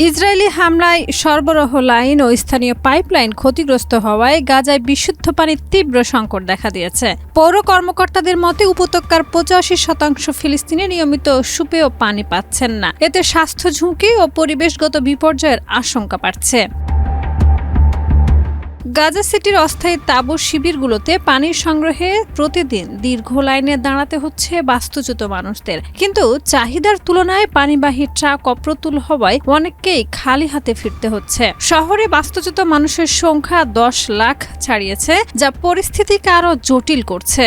Israeli হামলায় সরবরাহ line ও স্থানীয় পাইপলাইন ক্ষতিগ্রস্ত হওয়ায় গাজায় বিশুদ্ধ পানির তীব্র সংকট দেখা দিয়েছে। পৌর কর্মকর্তাদের মতে উপত্যকার ৮৫% ফিলিস্তিনি নিয়মিত সুপেয় পানি পাচ্ছেন না। এতে স্বাস্থ্য ঝুঁকি ও পরিবেশগত বিপর্যয়ের আশঙ্কা বাড়ছে। গাজা সিটির অস্থায়ী তাঁবু শিবিরগুলোতে পানির সংগ্রহে প্রতিদিন দীর্ঘ লাইনে দাঁড়াতে হচ্ছে বাস্তুচ্যুত মানুষদের। কিন্তু চাহিদার তুলনায় পানিবাহী ট্রাক অপ্রতুল হওয়ায় অনেককেই খালি হাতে ফিরতে হচ্ছে। শহরে বাস্তুচ্যুত মানুষের সংখ্যা ১০ লাখ ছাড়িয়েছে, যা পরিস্থিতিকে আরও জটিল করছে।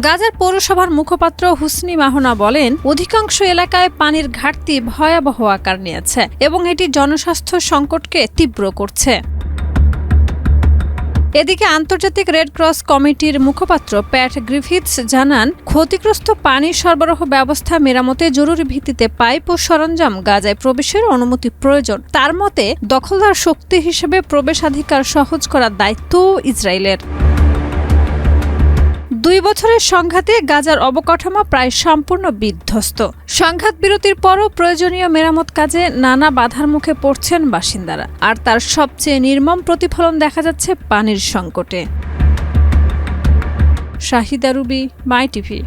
গাজার পৌরসভার মুখপাত্র হুসনি মাহনা বলেন, অধিকাংশ এলাকায় পানির ঘাটতি ভয়াবহ আকার নিয়েছে এবং এটি জনস্বাস্থ্য সংকটকে তীব্র করছে। এদিকে আন্তর্জাতিক রেড ক্রস কমিটির মুখপাত্র প্যাট গ্রিফিথস জানান, ক্ষতিগ্রস্ত পানি সরবরাহ ব্যবস্থা মেরামতে জরুরি ভিত্তিতে পাইপ ও সরঞ্জাম গাজায় প্রবেশের অনুমতি প্রয়োজন। তার মতে, দখলদার শক্তি হিসেবে প্রবেশাধিকার সহজ করার দায়িত্ব ইসরায়েলের। ২ বছরের সংঘাতে গাজার অবকাঠামো প্রায় সম্পূর্ণ বিধ্বস্ত। সংঘাত বিরতির পরও প্রয়োজনীয় মেরামত কাজে নানা বাধার মুখে পড়ছেন বাসিন্দারা, আর তার সবচেয়ে নির্মম প্রতিফলন দেখা যাচ্ছে পানির সংকটে। শাহিদা রুবি, মাই টিভি।